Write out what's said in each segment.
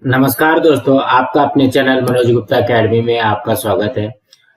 नमस्कार दोस्तों, आपका अपने चैनल मनोज गुप्ता अकेडमी में आपका स्वागत है।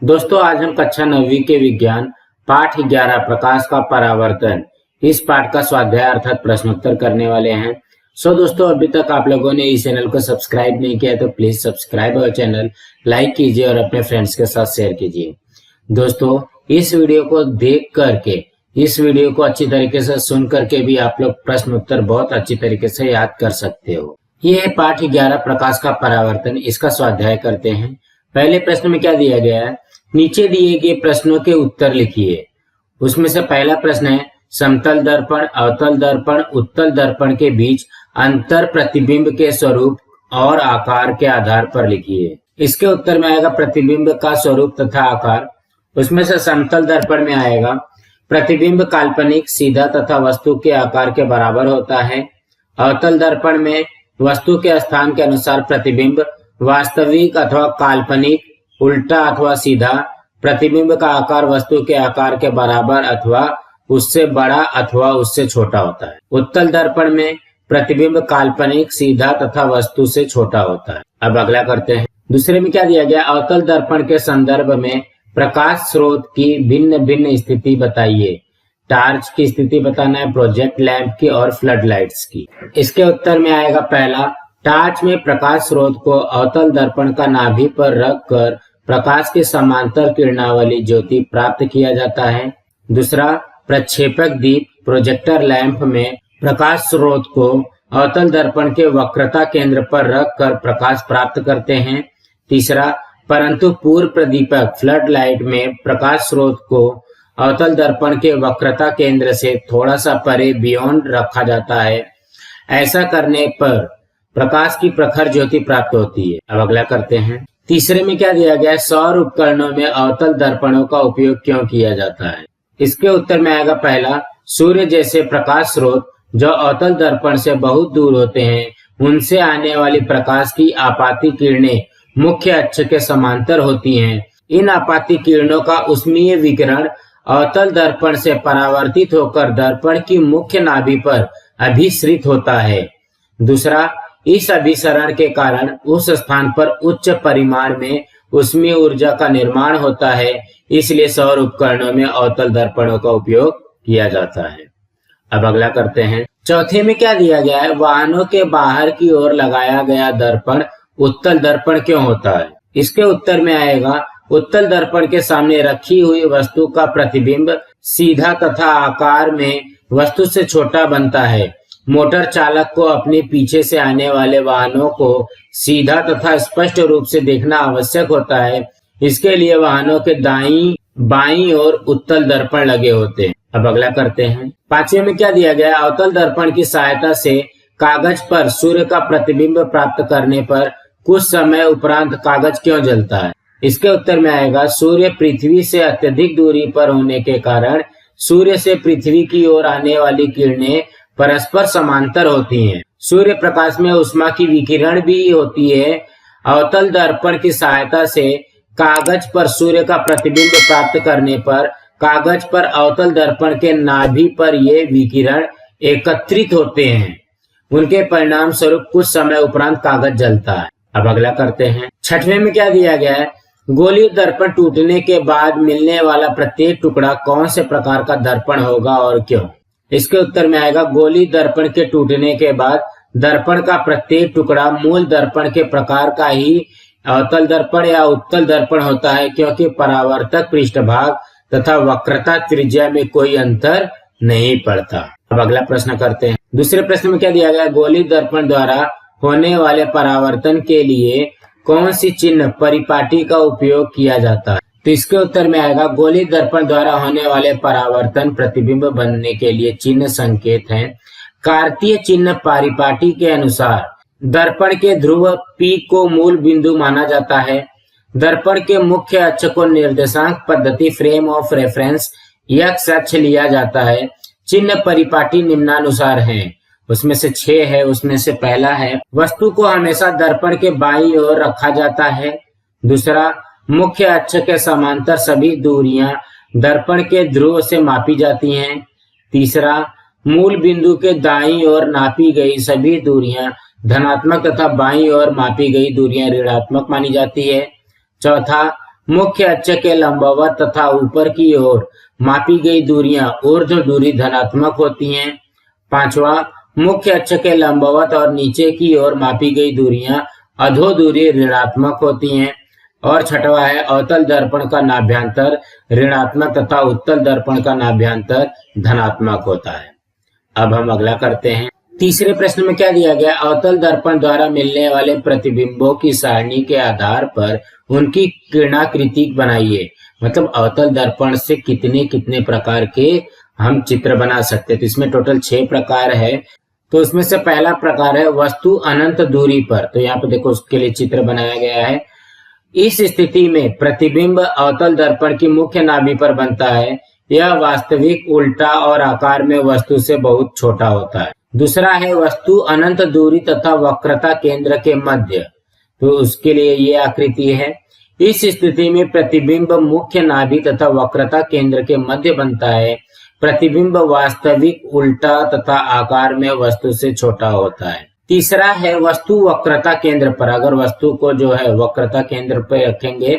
दोस्तों, आज हम कक्षा 9वीं के विज्ञान पाठ 11 प्रकाश का परावर्तन इस पाठ का स्वाध्याय अर्थात प्रश्नोत्तर करने वाले हैं। दोस्तों, अभी तक आप लोगों ने इस चैनल को सब्सक्राइब नहीं किया तो please subscribe our channel, like कीजिए और अपने फ्रेंड्स के साथ शेयर कीजिए। दोस्तों, इस वीडियो को देख करके, इस वीडियो को अच्छी तरीके से सुन करके भी आप लोग प्रश्न उत्तर बहुत अच्छी तरीके से याद कर सकते हो। ये है पाठ 11 प्रकाश का परावर्तन, इसका स्वाध्याय करते हैं। पहले प्रश्न में क्या दिया गया है, नीचे दिए गए प्रश्नों के उत्तर लिखिए। उसमें से पहला प्रश्न है, समतल दर्पण, अवतल दर्पण, उत्तल दर्पण के बीच अंतर प्रतिबिंब के स्वरूप और आकार के आधार पर लिखिए। इसके उत्तर में आएगा प्रतिबिंब का स्वरूप तथा आकार। उसमें से समतल दर्पण में आएगा प्रतिबिंब काल्पनिक, सीधा तथा वस्तु के आकार के बराबर होता है। अवतल दर्पण में वस्तु के स्थान के अनुसार प्रतिबिंब वास्तविक अथवा काल्पनिक, उल्टा अथवा सीधा। प्रतिबिंब का आकार वस्तु के आकार के बराबर अथवा उससे बड़ा अथवा उससे छोटा होता है। उत्तल दर्पण में प्रतिबिंब काल्पनिक, सीधा तथा वस्तु से छोटा होता है। अब अगला करते हैं। दूसरे में क्या दिया गया, अवतल दर्पण के संदर्भ में प्रकाश स्रोत की भिन्न भिन्न स्थिति बताइए। टार्च की स्थिति बताना है, प्रोजेक्ट लैंप की और फ्लड लाइट्स की। इसके उत्तर में आएगा पहला, टार्च में प्रकाश स्रोत को अवतल दर्पण का नाभि पर रखकर प्रकाश की समांतर किरणावली ज्योति प्राप्त किया जाता है। दूसरा, प्रक्षेपक दीप प्रोजेक्टर लैंप में प्रकाश स्रोत को अवतल दर्पण के वक्रता केंद्र पर रखकर प्रकाश प्राप्त करते हैं। तीसरा, परंतु पूर्व प्रदीपक फ्लड लाइट में प्रकाश स्रोत को अवतल दर्पण के वक्रता केंद्र से थोड़ा सा परे बियॉन्ड रखा जाता है। ऐसा करने पर प्रकाश की प्रखर ज्योति प्राप्त होती है। अब अगला करते हैं। तीसरे में क्या दिया गया है, सौर उपकरणों में अवतल दर्पणों का उपयोग क्यों किया जाता है। इसके उत्तर में आएगा पहला, सूर्य जैसे प्रकाश स्रोत जो अवतल दर्पण से बहुत दूर होते हैं, उनसे आने वाली प्रकाश की आपाती किरणें मुख्य अक्ष के समांतर होती हैं। इन आपाती किरणों का उष्मीय विकिरण अवतल दर्पण से परावर्तित होकर दर्पण की मुख्य नाभि पर अभिसरित होता है। दूसरा, इस अभिसरण के कारण उस स्थान पर उच्च परिमाण में उष्मीय ऊर्जा का निर्माण होता है, इसलिए सौर उपकरणों में अवतल दर्पणों का उपयोग किया जाता है। अब अगला करते हैं। चौथे में क्या दिया गया है, वाहनों के बाहर की ओर लगाया गया दर्पण उत्तल दर्पण क्यों होता है। इसके उत्तर में आएगा, उत्तल दर्पण के सामने रखी हुई वस्तु का प्रतिबिंब सीधा तथा आकार में वस्तु से छोटा बनता है। मोटर चालक को अपने पीछे से आने वाले वाहनों को सीधा तथा स्पष्ट रूप से देखना आवश्यक होता है। इसके लिए वाहनों के दाईं बाईं ओर उत्तल दर्पण लगे होते हैं। अब अगला करते हैं। पांचवें में क्या दिया गया, अवतल दर्पण की सहायता से कागज पर सूर्य का प्रतिबिंब प्राप्त करने पर कुछ समय उपरांत कागज क्यों जलता है। इसके उत्तर में आएगा, सूर्य पृथ्वी से अत्यधिक दूरी पर होने के कारण सूर्य से पृथ्वी की ओर आने वाली किरणें परस्पर समांतर होती हैं। सूर्य प्रकाश में ऊष्मा की विकिरण भी होती है। अवतल दर्पण की सहायता से कागज पर सूर्य का प्रतिबिंब प्राप्त करने पर कागज पर अवतल दर्पण के नाभि पर ये विकिरण एकत्रित होते हैं। उनके परिणाम स्वरूप कुछ समय उपरांत कागज जलता है। अब अगला करते हैं। छठवें में क्या दिया गया है, गोलीय दर्पण टूटने के बाद मिलने वाला प्रत्येक टुकड़ा कौन से प्रकार का दर्पण होगा और क्यों। इसके उत्तर में आएगा, गोलीय दर्पण के टूटने के बाद दर्पण का प्रत्येक टुकड़ा मूल दर्पण के प्रकार का ही अवतल दर्पण या उत्तल दर्पण होता है, क्योंकि परावर्तक पृष्ठभाग तथा वक्रता त्रिज्या में कोई अंतर नहीं पड़ता। अब अगला प्रश्न करते हैं। दूसरे प्रश्न में क्या दिया गया, गोलीय दर्पण द्वारा होने वाले परावर्तन के लिए कौन सी चिन्ह परिपाटी का उपयोग किया जाता है। तो इसके उत्तर में आएगा, गोलीय दर्पण द्वारा होने वाले परावर्तन प्रतिबिंब बनने के लिए चिन्ह संकेत हैं। कार्तीय चिन्ह परिपाटी के अनुसार दर्पण के ध्रुव P को मूल बिंदु माना जाता है। दर्पण के मुख्य अक्ष को निर्देशांक पद्धति फ्रेम ऑफ रेफरेंस x अक्ष लिया जाता है। चिन्ह परिपाटी निम्नानुसार हैं, उसमें से 6 है। उसमें से पहला है, वस्तु को हमेशा दर्पण के बाईं ओर रखा जाता है। दूसरा, मुख्य अक्ष के समांतर सभी दूरियां दर्पण के ध्रुव से मापी जाती हैं। तीसरा, मूल बिंदु के दाईं ओर नापी गई सभी दूरियां धनात्मक तथा बाईं ओर मापी गई दूरियां ऋणात्मक मानी जाती है। चौथा, मुख्य अक्ष के लंबवत तथा ऊपर की ओर मापी गई दूरियां ऊर्ध्व दूरी धनात्मक होती हैं। पांचवा, मुख्य अक्ष के लंबवत और नीचे की ओर मापी गई दूरियां अधो दूरी ऋणात्मक होती हैं। और छठवा है, अवतल दर्पण का नाभ्यंतर ऋणात्मक तथा उत्तल दर्पण का नाभ्यंतर धनात्मक होता है। अब हम अगला करते हैं। तीसरे प्रश्न में क्या दिया गया, अवतल दर्पण द्वारा मिलने वाले प्रतिबिंबों की सारणी के आधार पर उनकी किरणाकृति बनाइए। मतलब अवतल दर्पण से कितने कितने प्रकार के हम चित्र बना सकते हैं। तो इसमें टोटल 6 प्रकार है। तो उसमें से पहला प्रकार है वस्तु अनंत दूरी पर। तो यहाँ पे देखो उसके लिए चित्र बनाया गया है। इस स्थिति में प्रतिबिंब अवतल दर्पण की मुख्य नाभि पर बनता है। यह वास्तविक उल्टा और आकार में वस्तु से बहुत छोटा होता है। दूसरा है वस्तु अनंत दूरी तथा वक्रता केंद्र के मध्य। तो उसके लिए ये आकृति है। इस स्थिति में प्रतिबिंब मुख्य नाभि तथा वक्रता केंद्र के मध्य बनता है। प्रतिबिंब वास्तविक उल्टा तथा आकार में वस्तु से छोटा होता है। तीसरा है वस्तु वक्रता केंद्र पर। अगर वस्तु को जो है वक्रता केंद्र पर रखेंगे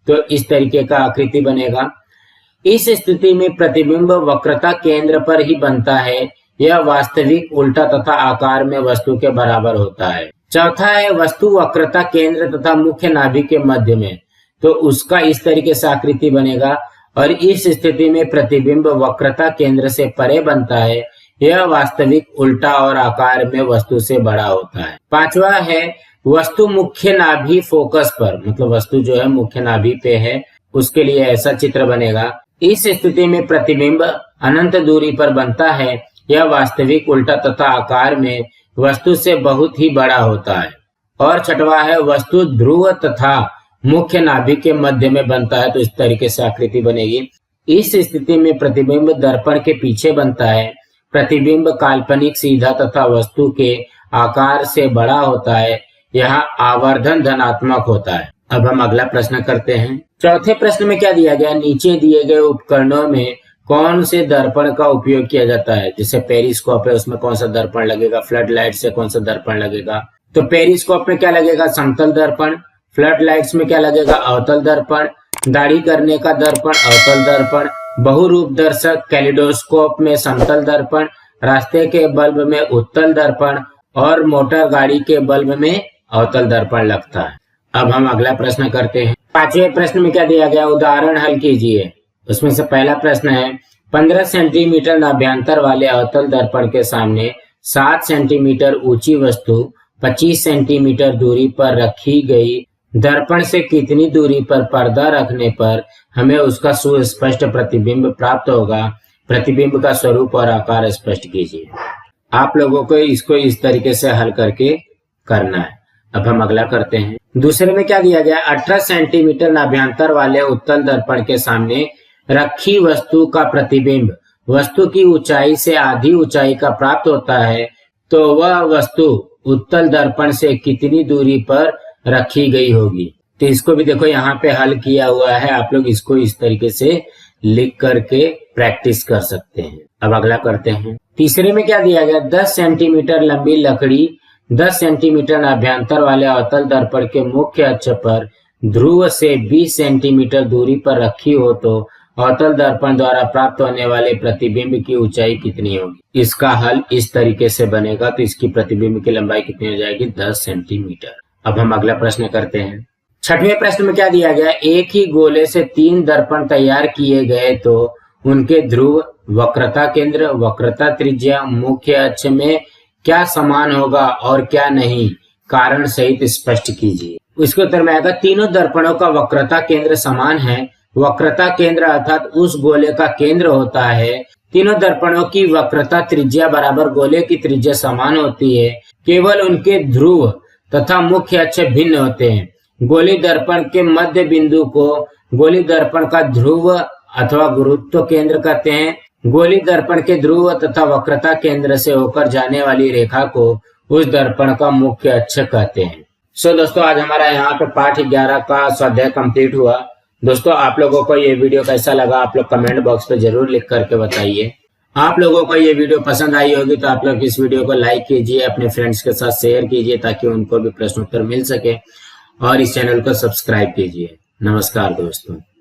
तो इस तरीके का आकृति बनेगा। इस स्थिति में प्रतिबिंब वक्रता केंद्र पर ही बनता है। यह वास्तविक उल्टा तथा आकार में वस्तु के बराबर होता है। चौथा है वस्तु वक्रता केंद्र तथा मुख्य नाभि के मध्य में। तो उसका इस तरीके से आकृति बनेगा और इस स्थिति में प्रतिबिंब वक्रता केंद्र से परे बनता है। यह वास्तविक उल्टा और आकार में वस्तु से बड़ा होता है। पांचवा है वस्तु मुख्य नाभि फोकस पर। मतलब वस्तु जो है मुख्य नाभि पे है, उसके लिए ऐसा चित्र बनेगा। इस स्थिति में प्रतिबिंब अनंत दूरी पर बनता है। यह वास्तविक उल्टा तथा आकार में वस्तु से बहुत ही बड़ा होता है। और छठवा है वस्तु ध्रुव तथा मुख्य नाभि के मध्य में बनता है। तो इस तरीके से आकृति बनेगी। इस स्थिति में प्रतिबिंब दर्पण के पीछे बनता है। प्रतिबिंब काल्पनिक सीधा तथा वस्तु के आकार से बड़ा होता है। यहाँ आवर्धन धनात्मक होता है। अब हम अगला प्रश्न करते हैं। चौथे प्रश्न में क्या दिया गया, नीचे दिए गए उपकरणों में कौन से दर्पण का उपयोग किया जाता है। जैसे पेरिस्कोप है, उसमें कौन सा दर्पण लगेगा। फ्लड लाइट से कौन सा दर्पण लगेगा। तो पेरिस्कोप में क्या लगेगा, समतल दर्पण। फ्लड लाइट्स में क्या लगेगा, अवतल दर्पण। दाढ़ी करने का दर्पण अवतल दर्पण। बहुरूप दर्शक कैलिडोस्कोप में समतल दर्पण। रास्ते के बल्ब में उत्तल दर्पण और मोटर गाड़ी के बल्ब में अवतल दर्पण लगता है। अब हम अगला प्रश्न करते हैं। पांचवें प्रश्न में क्या दिया गया, उदाहरण हल कीजिए। उसमें से पहला प्रश्न है 15 सेंटीमीटर नाभ्यंतर वाले अवतल दर्पण के सामने 7 सेंटीमीटर ऊंची वस्तु 25 सेंटीमीटर दूरी पर रखी गई। दर्पण से कितनी दूरी पर पर्दा रखने पर हमें उसका सुस्पष्ट प्रतिबिंब प्राप्त होगा। प्रतिबिंब का स्वरूप और आकार स्पष्ट कीजिए। आप लोगों को इसको इस तरीके से हल करके करना है। अब हम अगला करते हैं। दूसरे में क्या दिया गया, 18 सेंटीमीटर नाभ्यंतर वाले उत्तल दर्पण के सामने रखी वस्तु का प्रतिबिंब वस्तु की ऊंचाई से आधी ऊंचाई का प्राप्त होता है। तो वह वस्तु उत्तल दर्पण से कितनी दूरी पर रखी गई होगी। तो इसको भी देखो यहाँ पे हल किया हुआ है। आप लोग इसको इस तरीके से लिख करके प्रैक्टिस कर सकते हैं। अब अगला करते हैं। तीसरे में क्या दिया गया, 10 सेंटीमीटर लंबी लकड़ी 10 सेंटीमीटर नाभ्यंतर वाले अवतल दर्पण के मुख्य अक्ष पर ध्रुव से 20 सेंटीमीटर दूरी पर रखी हो तो अवतल दर्पण द्वारा प्राप्त होने वाले प्रतिबिंब की ऊंचाई कितनी होगी। इसका हल इस तरीके से बनेगा। तो इसकी प्रतिबिंब की लंबाई कितनी हो जाएगी, 10 सेंटीमीटर। अब हम अगला प्रश्न करते हैं। छठवें प्रश्न में क्या दिया गया, एक ही गोले से 3 दर्पण तैयार किए गए तो उनके ध्रुव, वक्रता केंद्र, वक्रता त्रिज्या, मुख्य अक्ष में क्या समान होगा और क्या नहीं, कारण सहित स्पष्ट कीजिए। इसके उत्तर में आएगा, तीनों दर्पणों का वक्रता केंद्र समान है। वक्रता केंद्र अर्थात उस गोले का केंद्र होता है। तीनों दर्पणों की वक्रता त्रिज्या बराबर गोले की त्रिज्या समान होती है। केवल उनके ध्रुव तथा मुख्य अक्ष भिन्न होते हैं। गोली दर्पण के मध्य बिंदु को गोली दर्पण का ध्रुव अथवा गुरुत्व केंद्र कहते हैं। गोली दर्पण के ध्रुव तथा वक्रता केंद्र से होकर जाने वाली रेखा को उस दर्पण का मुख्य अक्ष कहते हैं। सो दोस्तों, आज हमारा यहाँ पे पाठ 11 का स्वाध्याय कंप्लीट हुआ। दोस्तों, आप लोगों को ये वीडियो कैसा लगा आप लोग कमेंट बॉक्स पे जरूर लिख करके बताइए। आप लोगों को ये वीडियो पसंद आई होगी तो आप लोग इस वीडियो को लाइक कीजिए, अपने फ्रेंड्स के साथ शेयर कीजिए ताकि उनको भी प्रश्नोत्तर मिल सके, और इस चैनल को सब्सक्राइब कीजिए। नमस्कार दोस्तों।